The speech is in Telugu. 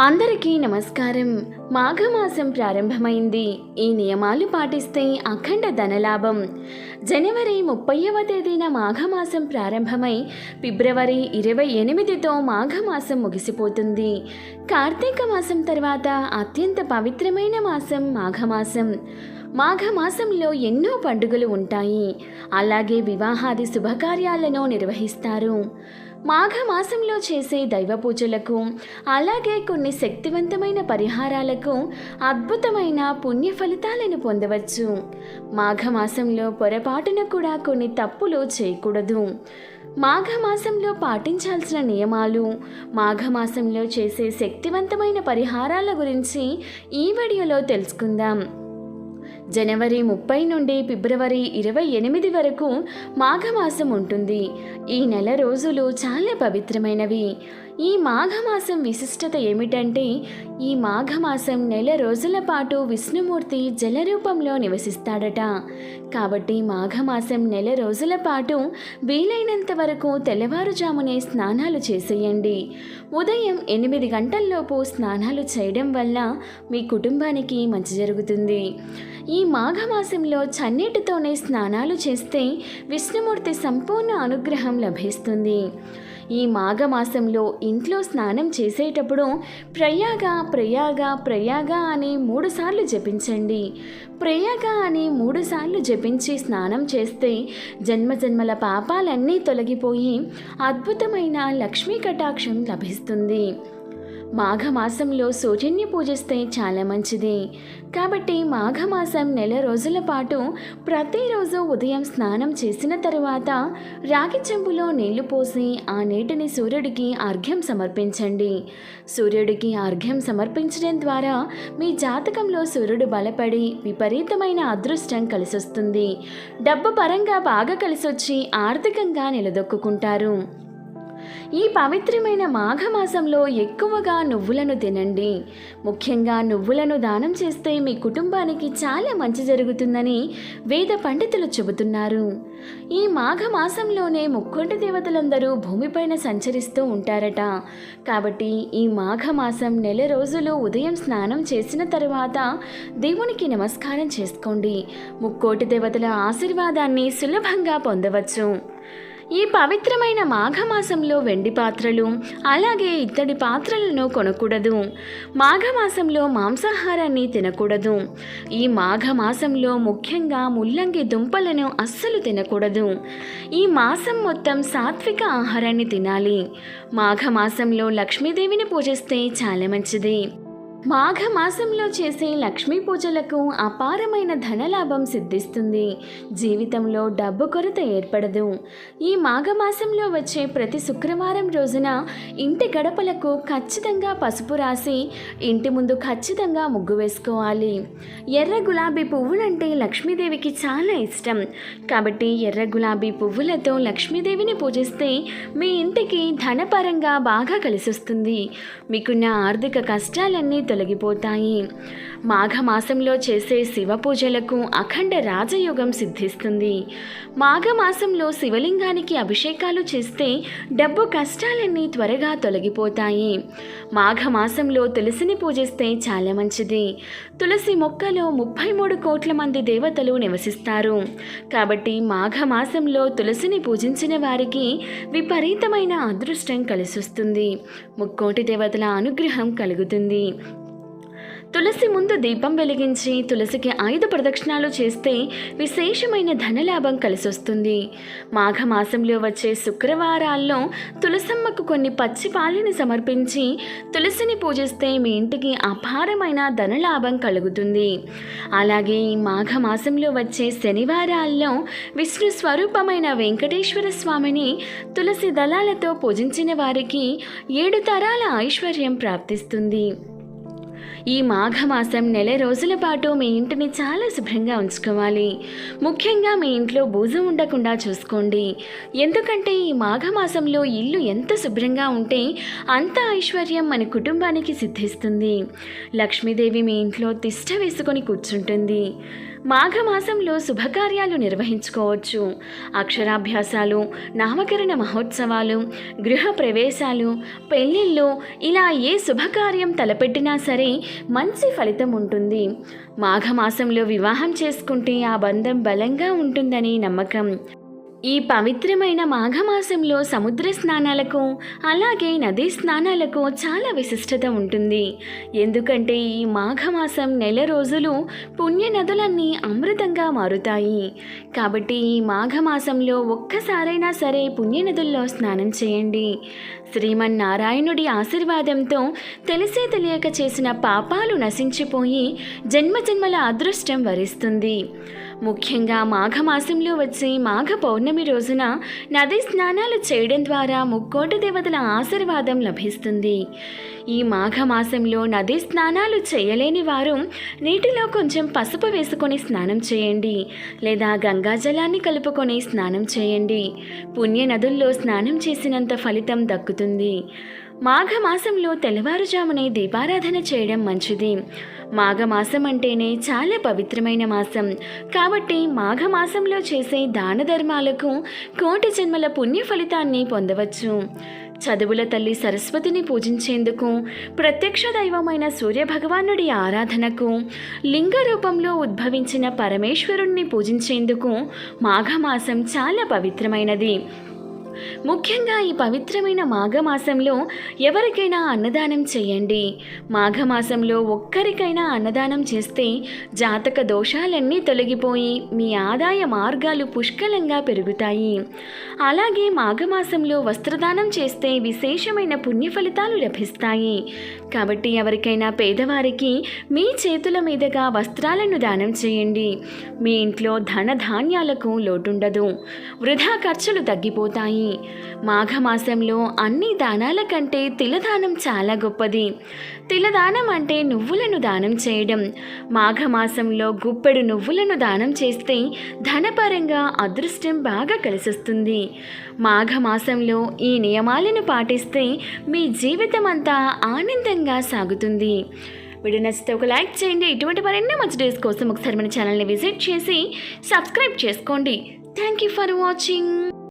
అందరికీ నమస్కారం. మాఘమాసం ప్రారంభమైంది. ఈ నియమాలు పాటిస్తే అఖండ ధనలాభం. జనవరి 30వ తేదీన మాఘమాసం ప్రారంభమై ఫిబ్రవరి 28తో మాఘమాసం ముగిసిపోతుంది. కార్తీక మాసం తర్వాత అత్యంత పవిత్రమైన మాసం మాఘమాసం. మాఘమాసంలో ఎన్నో పండుగలు ఉంటాయి. అలాగే వివాహాది శుభకార్యాలను నిర్వహిస్తారు. మాఘమాసంలో చేసే దైవ పూజలకు అలాగే కొన్ని శక్తివంతమైన పరిహారాలకు అద్భుతమైన పుణ్య ఫలితాలను పొందవచ్చు. మాఘమాసంలో పొరపాటున కూడా కొన్ని తప్పులు చేయకూడదు. మాఘమాసంలో పాటించాల్సిన నియమాలు, మాఘమాసంలో చేసే శక్తివంతమైన పరిహారాల గురించి ఈ వీడియోలో తెలుసుకుందాం. జనవరి 30 నుండి ఫిబ్రవరి 28 వరకు మాఘమాసం ఉంటుంది. ఈ నెల రోజులు చాలా పవిత్రమైనవి. ఈ మాఘమాసం విశిష్టత ఏమిటంటే, ఈ మాఘమాసం నెల రోజుల పాటు విష్ణుమూర్తి జల రూపంలో నివసిస్తాడట. కాబట్టి మాఘమాసం నెల రోజుల పాటు వీలైనంత వరకు తెల్లవారుజామునే స్నానాలు చేసేయండి. ఉదయం 8 గంటల్లోపు స్నానాలు చేయడం వల్ల మీ కుటుంబానికి మంచి జరుగుతుంది. ఈ మాఘమాసంలో చన్నీటితోనే స్నానాలు చేస్తే విష్ణుమూర్తి సంపూర్ణ అనుగ్రహం లభిస్తుంది. ఈ మాఘమాసంలో ఇంట్లో స్నానం చేసేటప్పుడు ప్రయాగ ప్రయాగ ప్రయాగ అని 3 సార్లు జపించండి. ప్రయాగ అని 3 సార్లు జపించి స్నానం చేస్తే జన్మజన్మల పాపాలన్నీ తొలగిపోయి అద్భుతమైన లక్ష్మీ కటాక్షం లభిస్తుంది. మాఘమాసంలో సూర్యుని పూజిస్తే చాలా మంచిది. కాబట్టి మాఘమాసం నెల రోజుల పాటు ప్రతిరోజు ఉదయం స్నానం చేసిన తరువాత రాగి చెంబులో నీళ్లు పోసి ఆ నీటిని సూర్యుడికి అర్ఘ్యం సమర్పించండి. సూర్యుడికి అర్ఘ్యం సమర్పించడం ద్వారా మీ జాతకంలో సూర్యుడు బలపడి విపరీతమైన అదృష్టం కలిసొస్తుంది. డబ్బు పరంగా బాగా కలిసొచ్చి ఆర్థికంగా నిలదొక్కుంటారు. ఈ పవిత్రమైన మాఘమాసంలో ఎక్కువగా నువ్వులను తినండి. ముఖ్యంగా నువ్వులను దానం చేస్తే మీ కుటుంబానికి చాలా మంచి జరుగుతుందని వేద పండితులు చెబుతున్నారు. ఈ మాఘమాసంలోనే ముక్కోటి దేవతలందరూ భూమిపైన సంచరిస్తూ ఉంటారట. కాబట్టి ఈ మాఘమాసం నెల రోజులు ఉదయం స్నానం చేసిన తరువాత దేవునికి నమస్కారం చేసుకోండి. ముక్కోటి దేవతల ఆశీర్వాదాన్ని సులభంగా పొందవచ్చు. ఈ పవిత్రమైన మాఘమాసంలో వెండి పాత్రలు అలాగే ఇత్తడి పాత్రలను కొనకూడదు. మాఘమాసంలో మాంసాహారాన్ని తినకూడదు. ఈ మాఘమాసంలో ముఖ్యంగా ముల్లంగి దుంపలను అస్సలు తినకూడదు. ఈ మాసం మొత్తం సాత్విక ఆహారాన్ని తినాలి. మాఘమాసంలో లక్ష్మీదేవిని పూజిస్తే చాలా మంచిది. మాఘమాసంలో చేసే లక్ష్మీ పూజలకు అపారమైన ధనలాభం సిద్ధిస్తుంది. జీవితంలో డబ్బు కొరత ఏర్పడదు. ఈ మాఘమాసంలో వచ్చే ప్రతి శుక్రవారం రోజున ఇంటి గడపలకు ఖచ్చితంగా పసుపు రాసి ఇంటి ముందు ఖచ్చితంగా ముగ్గు వేసుకోవాలి. ఎర్ర గులాబీ పువ్వులంటే లక్ష్మీదేవికి చాలా ఇష్టం. కాబట్టి ఎర్ర గులాబీ పువ్వులతో లక్ష్మీదేవిని పూజిస్తే మీ ఇంటికి ధనపరంగా బాగా కలిసొస్తుంది. మీకున్న ఆర్థిక కష్టాలన్నీ తొలగిపోతాయి. మాఘమాసంలో చేసే శివ పూజలకు అఖండ రాజయోగం సిద్ధిస్తుంది. మాఘమాసంలో శివలింగానికి అభిషేకాలు చేస్తే డబ్బు కష్టాలన్నీ త్వరగా తొలగిపోతాయి. మాఘమాసంలో తులసిని పూజిస్తే చాలా మంచిది. తులసి మొక్కలో 33 కోట్ల మంది దేవతలు నివసిస్తారు. కాబట్టి మాఘమాసంలో తులసిని పూజించిన వారికి విపరీతమైన అదృష్టం కలిసొస్తుంది. ముక్కోటి దేవతల అనుగ్రహం కలుగుతుంది. తులసి ముందు దీపం వెలిగించి తులసికి 5 ప్రదక్షిణాలు చేస్తే విశేషమైన ధనలాభం కలిసొస్తుంది. మాఘమాసంలో వచ్చే శుక్రవారాల్లో తులసమ్మకు కొన్ని పచ్చి పాలని సమర్పించి తులసిని పూజిస్తే మీ ఇంటికి అపారమైన ధనలాభం కలుగుతుంది. అలాగే ఈ మాఘమాసంలో వచ్చే శనివారాల్లో విష్ణు స్వరూపమైన వెంకటేశ్వర స్వామిని తులసి దళాలతో పూజించిన వారికి 7 తరాల ఐశ్వర్యం ప్రాప్తిస్తుంది. ఈ మాఘమాసం నెల రోజుల పాటు మీ ఇంటిని చాలా శుభ్రంగా ఉంచుకోవాలి. ముఖ్యంగా మీ ఇంట్లో బూజు ఉండకుండా చూసుకోండి. ఎందుకంటే ఈ మాఘమాసంలో ఇల్లు ఎంత శుభ్రంగా ఉంటే అంత ఐశ్వర్యం మన కుటుంబానికి సిద్ధిస్తుంది. లక్ష్మీదేవి మీ ఇంట్లో తిష్ట వేసుకొని కూర్చుంటుంది. మాఘమాసంలో శుభకార్యాలు నిర్వహించుకోవచ్చు. అక్షరాభ్యాసాలు, నామకరణ మహోత్సవాలు, గృహ ప్రవేశాలు, పెళ్ళిళ్ళు ఇలా ఏ శుభకార్యం తలపెట్టినా సరే మంచి ఫలితం ఉంటుంది. మాఘమాసంలో వివాహం చేసుకుంటే ఆ బంధం బలంగా ఉంటుందని నమ్మకం. ఈ పవిత్రమైన మాఘమాసంలో సముద్ర స్నానాలకు అలాగే నదీ స్నానాలకు చాలా విశిష్టత ఉంటుంది. ఎందుకంటే ఈ మాఘమాసం నెల రోజులు పుణ్య నదులన్నీ అమృతంగా మారుతాయి. కాబట్టి ఈ మాఘమాసంలో ఒక్కసారైనా సరే పుణ్య నదుల్లో స్నానం చేయండి. శ్రీమన్నారాయణుడి ఆశీర్వాదంతో తెలిసే తెలియక చేసిన పాపాలు నశించిపోయి జన్మజన్మల అదృష్టం వరిస్తుంది. ముఖ్యంగా మాఘమాసంలో వచ్చే మాఘ పౌర్ణమి రోజున నదీ స్నానాలు చేయడం ద్వారా ముక్కోటి దేవతల ఆశీర్వాదం లభిస్తుంది. ఈ మాఘమాసంలో నదీ స్నానాలు చేయలేని వారు నీటిలో కొంచెం పసుపు వేసుకొని స్నానం చేయండి, లేదా గంగాజలాన్ని కలుపుకొని స్నానం చేయండి. పుణ్య నదుల్లో స్నానం చేసినంత ఫలితం దక్కుతుంది. మాఘమాసంలో తెల్లవారుజామునే దీపారాధన చేయడం మంచిది. మాఘమాసం అంటేనే చాలా పవిత్రమైన మాసం. కాబట్టి మాఘమాసంలో చేసే దాన ధర్మాలకు కోటి జన్మల పుణ్య ఫలితాన్ని పొందవచ్చు. చదువుల తల్లి సరస్వతిని పూజించేందుకు, ప్రత్యక్ష దైవమైన సూర్యభగవానుడి ఆరాధనకు, లింగ రూపంలో ఉద్భవించిన పరమేశ్వరుణ్ణి పూజించేందుకు మాఘమాసం చాలా పవిత్రమైనది. ముఖ్యంగా ఈ పవిత్రమైన మాఘమాసంలో ఎవరికైనా అన్నదానం చేయండి. మాఘమాసంలో ఒక్కరికైనా అన్నదానం చేస్తే జాతక దోషాలన్నీ తొలగిపోయి మీ ఆదాయ మార్గాలు పుష్కలంగా పెరుగుతాయి. అలాగే మాఘమాసంలో వస్త్రదానం చేస్తే విశేషమైన పుణ్య ఫలితాలు లభిస్తాయి. కాబట్టి ఎవరికైనా పేదవారికి మీ చేతుల మీదుగా వస్త్రాలను దానం చేయండి. మీ ఇంట్లో ధన ధాన్యాలకు లోటుండదు, వృధా ఖర్చులు తగ్గిపోతాయి. మాఘమాసంలో అన్ని దానాల కంటే తిలదానం చాలా గొప్పది. తిలదానం అంటే నువ్వులను దానం చేయడం. మాఘమాసంలో గుప్పెడు నువ్వులను దానం చేస్తే ధనపరంగా అదృష్టం బాగా కలిసొస్తుంది. మాఘమాసంలో ఈ నియమాలను పాటిస్తే మీ జీవితం అంతా ఆనందంగా సాగుతుంది. వీడియో నచ్చితే ఒక లైక్ చేయండి. ఇటువంటి మరెన్నో మంచి డేస్ కోసం ఒకసారి మన ఛానల్ని విజిట్ చేసి సబ్స్క్రైబ్ చేసుకోండి. Thank you for watching.